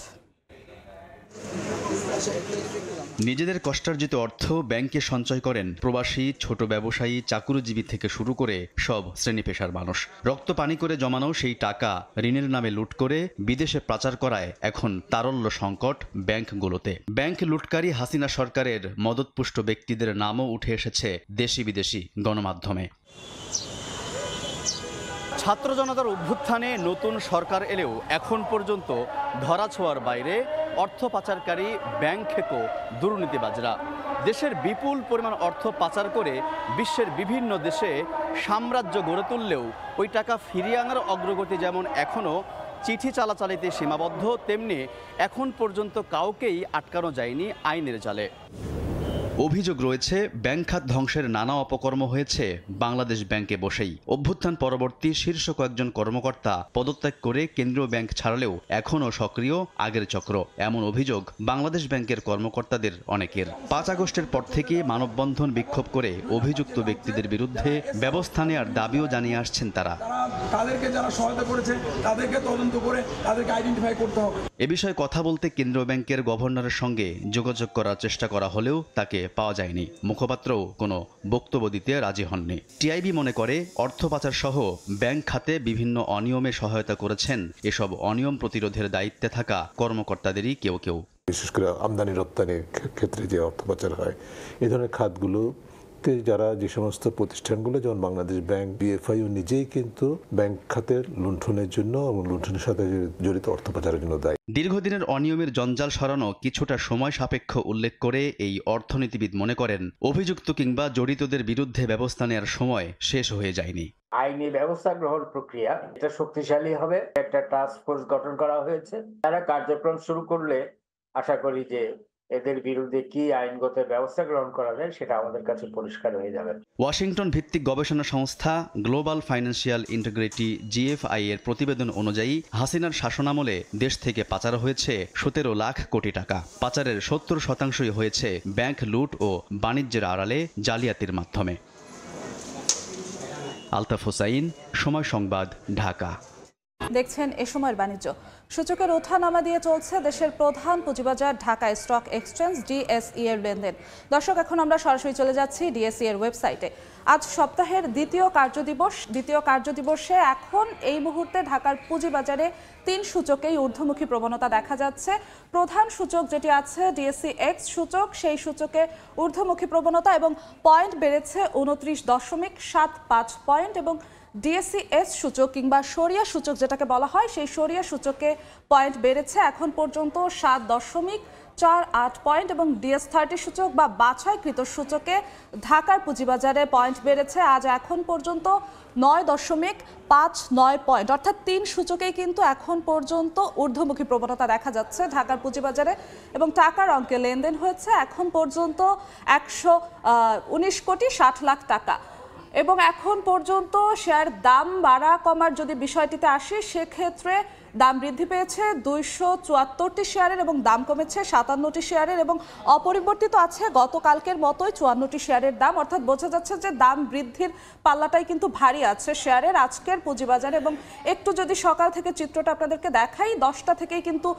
নিজেদের কষ্টার্জিত অর্থ ব্যাংকে সঞ্চয় করেন প্রবাসী, ছোট ব্যবসায়ী, চাকুরিজীবী থেকে শুরু করে সব শ্রেণী পেশার মানুষ। রক্ত পানি করে জমানো সেই টাকা ঋণের নামে লুট করে বিদেশে পাচার করায় এখন তারল্য সংকট ব্যাংকগুলোতে। ব্যাংক লুটকারী হাসিনা সরকারের মদতপুষ্ট ব্যক্তিদের নামও উঠে এসেছে দেশি বিদেশি গণমাধ্যমে। ছাত্র জনতার অভ্যুত্থানে নতুন সরকার এলেও এখন পর্যন্ত ধরাছোঁয়ার বাইরে অর্থ পাচারকারী ব্যাংক খেকো দুর্নীতিবাজরা। দেশের বিপুল পরিমাণ অর্থ পাচার করে বিশ্বের বিভিন্ন দেশে সাম্রাজ্য গড়ে তুললেও ওই টাকা ফিরিয়ে আনার অগ্রগতি যেমন এখনও
চিঠি চালাচালিতে সীমাবদ্ধ, তেমনি এখন পর্যন্ত কাউকেই আটকানো যায়নি আইনের জালে।
অভিযোগ রয়েছে ব্যাংক খাত ধ্বংসের নানা অপকর্ম হয়েছে বাংলাদেশ ব্যাংকে বসেই। অভ্যুত্থান পরবর্তী শীর্ষ কয়েকজন কর্মকর্তা পদত্যাগ করে কেন্দ্রীয় ব্যাংক ছাড়লেও এখনও সক্রিয় আগের চক্র, এমন অভিযোগ বাংলাদেশ ব্যাংকের কর্মকর্তাদের অনেকের। 5 আগস্টের পর থেকে মানববন্ধন বিক্ষোভ করে অভিযুক্ত ব্যক্তিদের বিরুদ্ধে ব্যবস্থা নেওয়ার দাবিও জানিয়ে আসছেন তারা।
তাদেরকে যারা সহায়তা করেছে তাদেরকে তদন্ত করে তাদেরকে আইডেন্টিফাই করতে হবে।
এ বিষয়ে কথা বলতে কেন্দ্রীয় ব্যাংকের গভর্নরের সঙ্গে যোগাযোগ করার চেষ্টা করা হলেও তাকে পাওয়া যায়নি। মুখপাত্রও কোনো বক্তব্য দিতে রাজি হননি। টিআইবি মনে করে অর্থ পাচার সহ ব্যাংক খাতে বিভিন্ন অনিয়মে সহায়তা করেছেন এসব অনিয়ম প্রতিরোধের দায়িত্বে থাকা কর্মকর্তাদেরই কেউ কেউ।
বিশেষ করে আমদানি রপ্তানির ক্ষেত্রে যে অর্থ পাচার হয়, এই ধরনের খাতগুলো যারা যে সমস্ত প্রতিষ্ঠানগুলো যেমন বাংলাদেশ ব্যাংক, বিএফআইও নিজেই কিন্তু ব্যাংক খাতের লুণ্ঠনের জন্য এবং লুণ্ঠনের সাথে জড়িত অর্থ পাচারের জন্য দায়ী।
দীর্ঘদিনের অনিয়মের জঞ্জাল সরানো কিছুটা সময় সাপেক্ষ উল্লেখ করে এই অর্থনীতিবিদ মনে করেন অভিযুক্ত কিংবা জড়িতদের বিরুদ্ধে ব্যবস্থা নেওয়ার সময় শেষ হয়ে যায়নি।
আইনি ব্যবস্থা গ্রহণ প্রক্রিয়া এটা শক্তিশালী হবে। একটা টাস্ক ফোর্স গঠন করা হয়েছে, তারা কার্যক্রম শুরু করলে আশা করি যে এদের বিরুদ্ধে কি আইনগত ব্যবস্থা গ্রহণ করা যায় সেটা আমাদের কাছে পরিষ্কার হয়ে যাবে।
ওয়াশিংটন ভিত্তিক গবেষণা সংস্থা গ্লোবাল ফাইন্যান্সিয়াল ইন্টিগ্রিটি GFI এর প্রতিবেদন অনুযায়ী হাসিনার শাসনামলে দেশ থেকে পাচার হয়েছে 17 লাখ কোটি টাকা। পাচারের 70% হয়েছে ব্যাংক লুট ও বাণিজ্যের আড়ালে জালিয়াতির মাধ্যমে। আলতাফ হোসাইন, সময় সংবাদ, ঢাকা।
দেখছেন এ সময়ের বাণিজ্য। সূচকের ওঠানামা দিয়ে চলছে দেশের প্রধান পুঁজিবাজার ঢাকা স্টক এক্সচেঞ্জ DSE এর লেনদেন। দর্শক, এখন আমরা সরাসরি চলে যাচ্ছি DSE এর ওয়েবসাইটে। আজ সপ্তাহের দ্বিতীয় কার্যদিবসে এখন এই মুহূর্তে ঢাকার পুঁজিবাজারে 3 সূচকেই ঊর্ধ্বমুখী প্রবণতা দেখা যাচ্ছে। প্রধান সূচক যেটি আছে DSEX সূচক, সেই সূচকে ঊর্ধ্বমুখী প্রবণতা এবং পয়েন্ট বেড়েছে 29.75 পয়েন্ট, এবং DSES সূচক কিংবা সরিয়া সূচক যেটাকে বলা হয়, সেই সরিয়া সূচকে পয়েন্ট বেড়েছে এখন পর্যন্ত 7.48 পয়েন্ট, এবং DS30 সূচক বা বাছাইকৃত সূচকে ঢাকার পুঁজিবাজারে পয়েন্ট বেড়েছে আজ এখন পর্যন্ত 9.59 পয়েন্ট। অর্থাৎ 3 সূচকেই কিন্তু এখন পর্যন্ত ঊর্ধ্বমুখী প্রবণতা দেখা যাচ্ছে ঢাকার পুঁজিবাজারে, এবং টাকার অঙ্কে লেনদেন হয়েছে এখন পর্যন্ত 119 কোটি 60 লাখ টাকা। এবং এখন পর্যন্ত শেয়ার দাম বাড়া কমার যদি বিষয়টিতে আসি, সেক্ষেত্রে দাম বৃদ্ধি পেয়েছে 274টি শেয়ারের এবং দাম কমেছে 57টি শেয়ারের, এবং অপরিবর্তিত আছে গতকালকের মতোই 54টি শেয়ারের দাম। অর্থাৎ বোঝা যাচ্ছে যে দাম বৃদ্ধির পাল্লাটাই কিন্তু ভারী আছে শেয়ারের আজকের পুঁজিবাজারে। এবং একটু যদি সকাল থেকে চিত্রটা আপনাদেরকে দেখাই, 10টা থেকেই কিন্তু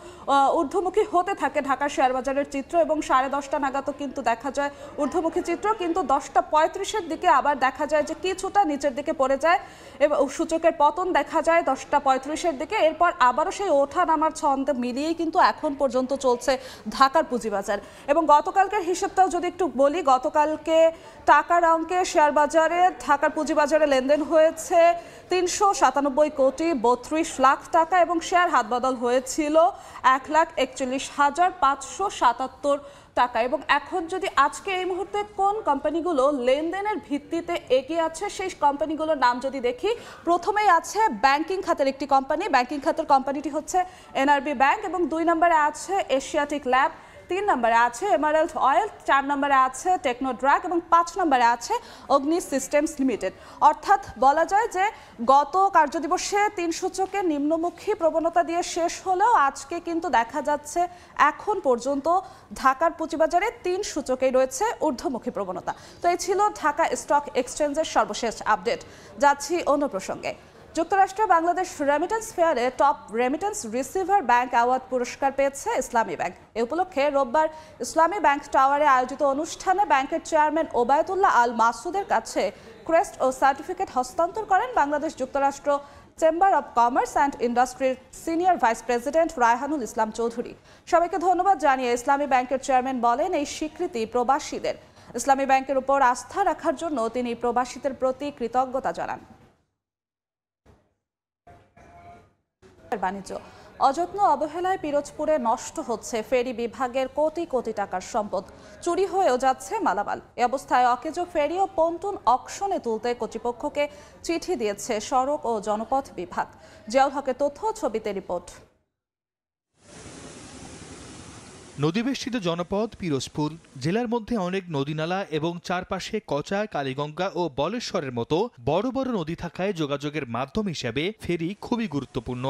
ঊর্ধ্বমুখী হতে থাকে ঢাকার শেয়ার বাজারের চিত্র, এবং 10:30 নাগাদও কিন্তু দেখা যায় ঊর্ধ্বমুখী চিত্র, কিন্তু 10:35-এর দিকে আবার দেখা যায় যে কিছুটা নিচের দিকে পড়ে যায় এবং সূচকের পতন দেখা যায় 10:35-এর দিকে। এরপর আবারও সেই ওঠা নামার ছন্দে মিলিয়েই কিন্তু এখন পর্যন্ত চলছে ঢাকার পুঁজিবাজার। এবং গতকালকের হিসেবটাও যদি একটু বলি, গতকালকে টাকার অঙ্কে শেয়ার বাজারে ঢাকার পুঁজিবাজারে লেনদেন হয়েছে 397 কোটি 32 লাখ টাকা, এবং শেয়ার হাতবদল হয়েছিল 1,41,577 টাকা। এবং এখন যদি আজকে এই মুহূর্তে কোন কোম্পানিগুলো লেনদেনের ভিত্তিতে এগিয়ে আছে সেই কোম্পানিগুলোর নাম যদি দেখি, প্রথমেই আছে ব্যাংকিং খাতের একটি কোম্পানি। ব্যাংকিং খাতের কোম্পানিটি হচ্ছে NRB ব্যাংক, এবং 2 নম্বরে আছে এশিয়াটিক ল্যাব, 3 নম্বরে আছে এমারাল্ড অয়েল, 4 নম্বরে আছে টেকনোড্রাগ, এবং 5 নম্বরে আছে অগ্নি সিস্টেমস লিমিটেড। অর্থাৎ বলা যায় যে গত কার্যদিবসে 3 সূচকের নিম্নমুখী প্রবণতা দিয়ে শেষ হলেও আজকে কিন্তু দেখা যাচ্ছে এখন পর্যন্ত ঢাকার পুঁজিবাজারে 3 সূচকেই রয়েছে ঊর্ধ্বমুখী প্রবণতা। তো এই ছিল ঢাকা স্টক এক্সচেঞ্জের সর্বশেষ আপডেট। যাচ্ছি অন্য প্রসঙ্গে। যুক্তরাষ্ট্রে বাংলাদেশ রেমিটেন্স ফেয়ারে top remittance receiver bank award পুরস্কার পেয়েছে ইসলামী ব্যাংক। এ উপলক্ষে রোববার ইসলামী ব্যাংক টাওয়ারে আয়োজিত অনুষ্ঠানে ব্যাংকের চেয়ারম্যান ওবায়দুল্লাহ আল মাসুদের কাছে ক্রেস্ট ও সার্টিফিকেট হস্তান্তর করেন বাংলাদেশ যুক্তরাষ্ট্র চেম্বার অব কমার্স অ্যান্ড ইন্ডাস্ট্রির senior vice president Raihanul Islam Chowdhury. সবাইকে ধন্যবাদ জানিয়ে ইসলামী ব্যাংকের চেয়ারম্যান বলেন, এই স্বীকৃতি প্রবাসীদের ইসলামী ব্যাংকের উপর আস্থা রাখার জন্য তিনি প্রবাসীদের প্রতি কৃতজ্ঞতা জানান। বাণিজ্য। অযত্ন অবহেলায় পিরোজপুরে নষ্ট হচ্ছে ফেরি বিভাগের কোটি কোটি টাকার সম্পদ, চুরি হয়েও যাচ্ছে মালামাল। এ অবস্থায় অকেজো ফেরি ও পন্টুন অকশনে তুলতে কর্তৃপক্ষকে চিঠি দিয়েছে সড়ক ও জনপথ বিভাগ। জিয়াউল হকের তথ্য, ছবিতে রিপোর্ট।
নদীবেষ্টিত জনপদ পিরোজপুর জেলার মধ্যে অনেক নদীনালা এবং চারপাশে কচা, কালীগঙ্গা ও বলেশ্বরের মতো বড় বড় নদী থাকায় যোগাযোগের মাধ্যম হিসেবে ফেরি খুবই গুরুত্বপূর্ণ।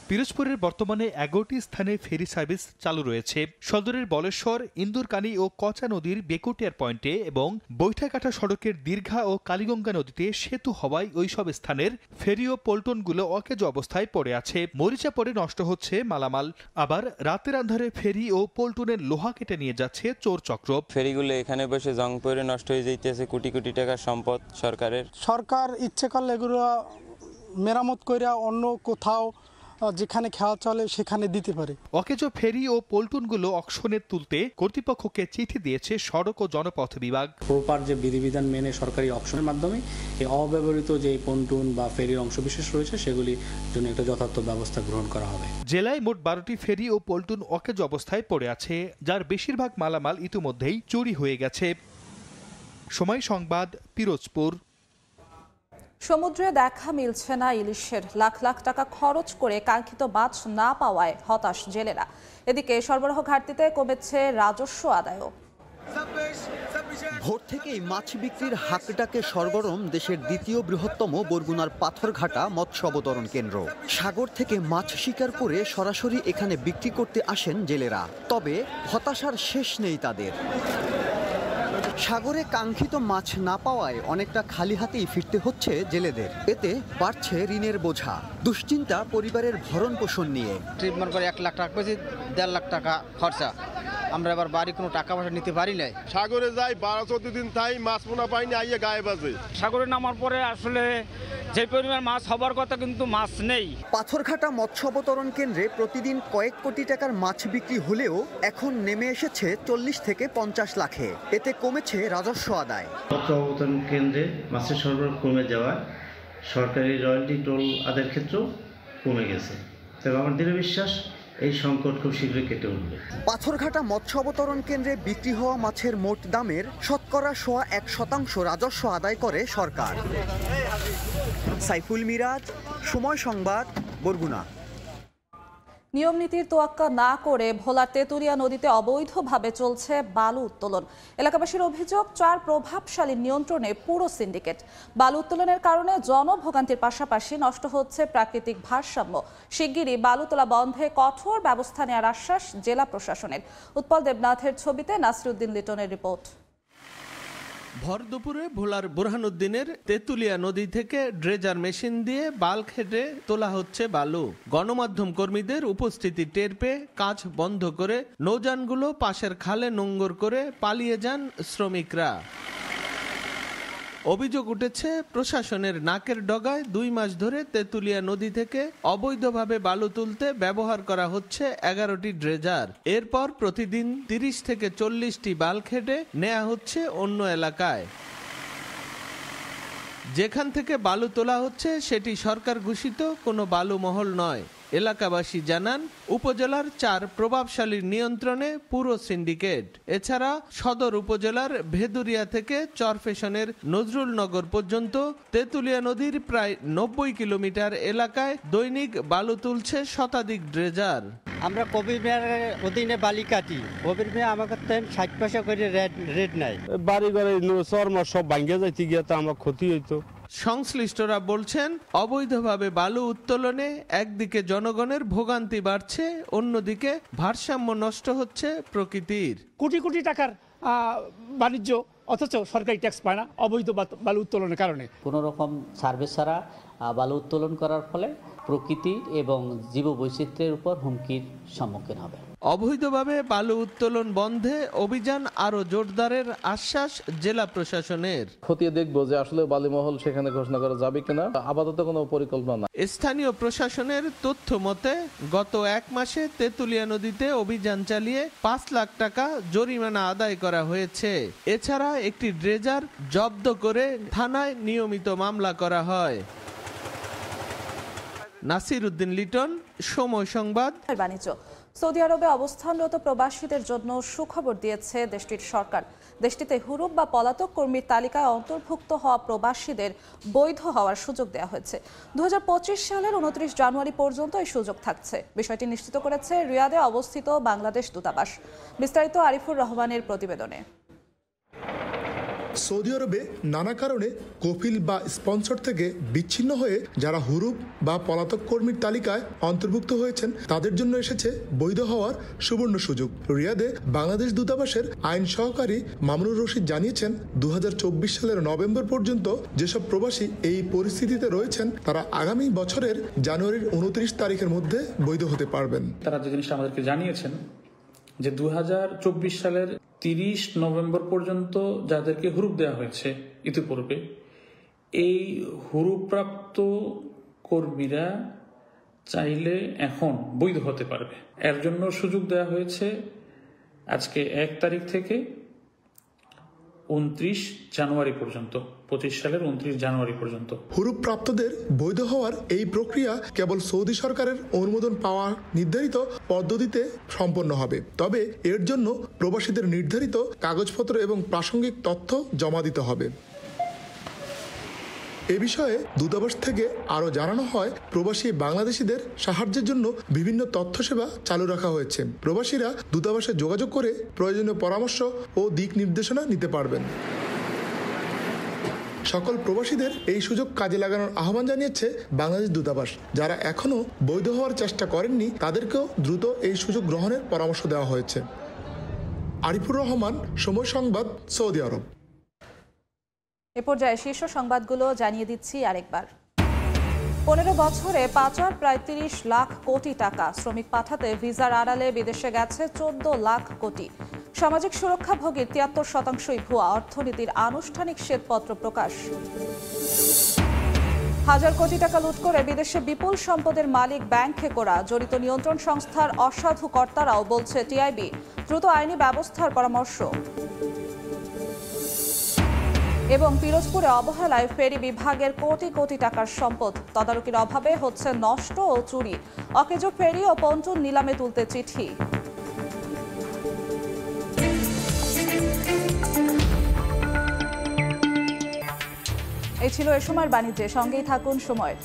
পিরোজপুরের বর্তমানে 11টি স্থানে ফেরি সার্ভিস চালু রয়েছে। সদরের বলেশ্বর, ইন্দুরকানী ও কচা নদীর বেকুটিয়ার পয়েন্টে এবং বৈঠাকাটা সড়কের দীর্ঘা ও কালীগঙ্গা নদীতে সেতু হওয়ায় ওইসব স্থানের ফেরি ও পল্টনগুলো অকেজো অবস্থায় পড়ে আছে। মরিচা পড়ে নষ্ট হচ্ছে মালামাল। আবার রাতের আন্ধারে ফেরি ও পল্টনের লোহা কেটে নিয়ে যাচ্ছে চোর চক্র।
ফেরিগুলো এখানে বসে জং পড়ে নষ্ট হয়ে যাইতেছে, কোটি কোটি টাকার সম্পদ সরকারের।
সরকার ইচ্ছে করলে এগুলো মেরামত করে অন্য কোথাও যেখানে খেয়া চলে সেখানে দিতে পারে।
অকেজো ফেরি ও পল্টনগুলো অকশনে তুলতে কর্তৃপক্ষকে চিঠি দিয়েছে সড়ক ও জনপথ বিভাগ।
প্রপার যে বিধিবিধান মেনে সরকারি অকশনের মাধ্যমে এই অব্যবহৃত যে পন্টুন বা ফেরির অংশবিশেষ রয়েছে সেগুলির জন্য একটা যথার্থ ব্যবস্থা গ্রহণ করা হবে।
জেলায় মোট 12টি ফেরি ও পল্টন অকেজো অবস্থায় পড়ে আছে, যার বেশিরভাগ মালামাল ইতিমধ্যেই চুরি হয়ে গেছে। সময় সংবাদ, পিরোজপুর।
সমুদ্রে দেখা মিলছে না ইলিশের। লাখ লাখ টাকা খরচ করে কাঙ্ক্ষিত মাছ না পাওয়ায় হতাশ জেলেরা। এদিকে সরবরাহ ঘাটতিতে কমেছে রাজস্ব আদায়ও।
ভোর থেকেই মাছ বিক্রির হাকডাকে সরগরম দেশের দ্বিতীয় বৃহত্তম বরগুনার পাথরঘাটা মৎস্য অবতরণ কেন্দ্র। সাগর থেকে মাছ শিকার করে সরাসরি এখানে বিক্রি করতে আসেন জেলেরা। তবে হতাশার শেষ নেই তাদের। সাগরে কাঙ্ক্ষিত মাছ না পাওয়ায় অনেকটা খালি হাতেই ফিরতে হচ্ছে জেলেদের। এতে বাড়ছে ঋণের বোঝা, দুশ্চিন্তা পরিবারের ভরণ পোষণ নিয়ে।
ট্রিটমেন্ট করে 1 লাখ টাকা পেয়েছি, 1.5 লাখ টাকা খরচা। আমরা এবার বাড়ি কোনো টাকা পয়সা নিতে পারি নাই।
সাগরে যাই 12-14 দিন তাই মাছ পোনা পাইনি, আইয়ে গায়ে বাজে।
সাগরে নামার পরে আসলে যে পরিমাণ মাছ হবার কথা কিন্তু মাছ নেই।
পাথরঘাটা মৎস্য অবতরণ কেন্দ্রে প্রতিদিন কয়েক কোটি টাকার মাছ বিক্রি হলেও এখন নেমে এসেছে 40 থেকে 50 লাখে। এতে কমেছে রাজস্ব আদায়।
মৎস্য অবতরণ কেন্দ্রে মাছের সরবরাহ কমে যাওয়ায় সরকারি রয়্যালটি টোল আদায়ের ক্ষেত্রেও কমে গেছে। তবে আমার দৃঢ় বিশ্বাস এই সংকট খুব শীঘ্রই কেটে উঠবে।
পাথরঘাটা মৎস্য অবতরণ কেন্দ্রে বিক্রি হওয়া মাছের মোট দামের 1% রাজস্ব আদায় করে সরকার। সাইফুল মিরাজ, সময় সংবাদ, বরগুনা।
নিয়ম নীতির তোয়াক্কা না করে ভোলার তেঁতুলিয়া নদীতে অবৈধভাবে চলছে বালু উত্তোলন। এলাকাবাসীর অভিযোগ, 4 প্রভাবশালী নিয়ন্ত্রণে পুরো সিন্ডিকেট। বালু উত্তোলনের কারণে জনভোগান্তির পাশাপাশি নষ্ট হচ্ছে প্রাকৃতিক ভারসাম্য। শিগগিরই বালু তোলা বন্ধে কঠোর ব্যবস্থা নেওয়ার আশ্বাস জেলা প্রশাসনের। উৎপল দেবনাথের ছবিতে নাসিরউদ্দিন লিটনের রিপোর্ট।
ভর দুপুরে ভোলার বুরহানুদ্দিনের তেঁতুলিয়া নদী থেকে ড্রেজার মেশিন দিয়ে বাল্ক হেডে তোলা হচ্ছে বালু। গণমাধ্যম কর্মীদের উপস্থিতি টের পেয়ে কাজ বন্ধ করে নৌযানগুলো পাশের খালে নোঙ্গর করে পালিয়ে যান শ্রমিকরা। অভিযোগ উঠেছে, প্রশাসনের নাকের ডগায় 2 মাস ধরে তেঁতুলিয়া নদী থেকে অবৈধভাবে বালু তুলতে ব্যবহার করা হচ্ছে 11টি ড্রেজার। এরপর প্রতিদিন 30 থেকে 40টি বাল্ক হেডে নেওয়া হচ্ছে অন্য এলাকায়। যেখান থেকে বালু তোলা হচ্ছে সেটি সরকার ঘোষিত কোনো বালু মহল নয়। এলাকাবাসী জানান, উপজেলার 4 প্রভাবশালীর নিয়ন্ত্রণে পুরো সিন্ডিকেট। এছাড়া সদর উপজেলার ভেদুরিয়া থেকে চরফেশনের নজরুলনগর পর্যন্ত তেঁতুলিয়া নদীর প্রায় 90 কিলোমিটার এলাকায় দৈনিক বালু তুলছে শতাধিক ড্রেজার।
আমরা কবির মিয়ার অধীনে বালি কাটি। কবির মিয়া আমাকে 60 পয়সা করে রেট নেয়।
বাড়ি ঘরে চরমার সব ভাঙ্গে যাইতে গিয়ে তো আমার ক্ষতি হইতো।
সংশ্লিষ্টরা বলছেন, অবৈধভাবে বালু উত্তোলনে একদিকে জনগণের ভোগান্তি বাড়ছে, অন্যদিকে ভারসাম্য নষ্ট হচ্ছে প্রকৃতির।
কোটি কোটি টাকার বাণিজ্য, অথচ সরকারি ট্যাক্স পায় না অবৈধ বালু উত্তোলনের কারণে।
কোনো রকম সার্ভিস ছাড়া বালু উত্তোলন করার ফলে প্রকৃতি এবং জীববৈচিত্র্যের উপর হুমকির সম্মুখীন হবে।
অবৈধভাবে বালু উত্তোলন বন্ধে অভিযান আরো জোরদারের আশ্বাস জেলা প্রশাসনের।
খতিয়ে দেখবো যে আসলে বালিমহল সেখানে ঘোষণা করা যাবে কিনা। আপাতত কোনো পরিকল্পনা না।
স্থানীয় প্রশাসনের তথ্য মতে গত 1 মাসে তেঁতুলিয়া নদীতে অভিযান চালিয়ে 5 লাখ টাকা জরিমানা আদায় করা হয়েছে। এছাড়া একটি ড্রেজার জব্দ করে থানায় নিয়মিত মামলা করা হয়। নাসির উদ্দিন লিটন, সময় সংবাদ।
বাণিজ্য। সৌদি আরবে অবস্থানরত প্রবাসীদের জন্য সুখবর দিয়েছে দেশটির সরকার। দেশটিতে হুরুপ বা পলাতক কর্মীর তালিকায় অন্তর্ভুক্ত হওয়া প্রবাসীদের বৈধ হওয়ার সুযোগ দেওয়া হয়েছে। 2025 সালের 29 জানুয়ারি পর্যন্ত এই সুযোগ থাকছে। বিষয়টি নিশ্চিত করেছে রিয়াদে অবস্থিত বাংলাদেশ দূতাবাস। বিস্তারিত আরিফুর রহমানের প্রতিবেদনে।
সৌদি আরবে নানা কারণে কফিল বা স্পন্সর থেকে বিচ্ছিন্ন হয়ে যারা হুরুপ বা পলাতক কর্মীর তালিকায় অন্তর্ভুক্ত হয়েছেন তাদের জন্য এসেছে বৈধ হওয়ার সুবর্ণ সুযোগ। রিয়াদে বাংলাদেশ দূতাবাসের আইন সহকারী মামুনুর রশিদ জানিয়েছেন 2024 সালের নভেম্বর পর্যন্ত যেসব প্রবাসী এই পরিস্থিতিতে রয়েছেন তারা আগামী বছরের জানুয়ারির 29 তারিখের মধ্যে বৈধ হতে পারবেন।
তারা যে জিনিসটা আমাদেরকে জানিয়েছেন যে 2024 সালের 30 নভেম্বর পর্যন্ত যাদেরকে হুরুপ দেওয়া হয়েছে ইতিপূর্বে, এই হুরুপ্রাপ্ত কর্মীরা চাইলে এখন বৈধ হতে পারবে। এর জন্য সুযোগ দেওয়া হয়েছে আজকে 1 তারিখ থেকে 29 জানুয়ারি পর্যন্ত, 25 সালের 29 জানুয়ারি পর্যন্ত।
হুরুপ প্রাপ্তদের বৈধ হওয়ার এই প্রক্রিয়া কেবল সৌদি সরকারের অনুমোদন পাওয়া নির্ধারিত পদ্ধতিতে সম্পন্ন হবে। তবে এর জন্য প্রবাসীদের নির্ধারিত কাগজপত্র এবং প্রাসঙ্গিক তথ্য জমা দিতে হবে। এ বিষয়ে দূতাবাস থেকে আরও জানানো হয়, প্রবাসী বাংলাদেশিদের সাহায্যের জন্য বিভিন্ন তথ্য সেবা চালু রাখা হয়েছে। প্রবাসীরা দূতাবাসে যোগাযোগ করে প্রয়োজনীয় পরামর্শ ও দিক নির্দেশনা নিতে পারবেন। সকল প্রবাসীদের এই সুযোগ কাজে লাগানোর আহ্বান জানিয়েছে বাংলাদেশ দূতাবাস। যারা এখনও বৈধ হওয়ার চেষ্টা করেননি তাদেরকেও দ্রুত এই সুযোগ গ্রহণের পরামর্শ দেওয়া হয়েছে। আরিফুর রহমান, সময় সংবাদ, সৌদি আরব।
এ পর্যায়ে শীর্ষ সংবাদগুলো জানিয়ে দিচ্ছি আরেকবার। 15 বছরে পাচার প্রায় 30 লাখ কোটি টাকা। শ্রমিক পাঠাতে ভিসার আড়ালে বিদেশে গেছে 14 লাখ কোটি। সামাজিক সুরক্ষাভোগীর 73% ভুয়া। অর্থনীতির আনুষ্ঠানিক শ্বেতপত্র প্রকাশ। হাজার কোটি টাকা লুট করে বিদেশে বিপুল সম্পদের মালিক ব্যাংকে করা। জড়িত নিয়ন্ত্রণ সংস্থার অসাধু কর্তারাও, বলছে টিআইবি। দ্রুত আইনি ব্যবস্থার পরামর্শ। এবং পিরোজপুরে অবহেলায় ফেরি বিভাগের কোটি কোটি টাকার সম্পদ। তদারকির অভাবে হচ্ছে নষ্ট ও চুরি। অকেজো ফেরি ও পন্টুন নিলামে তুলতে চিঠি। এই ছিল এ সময়ের বাণিজ্যে। সঙ্গেই থাকুন সময়ের।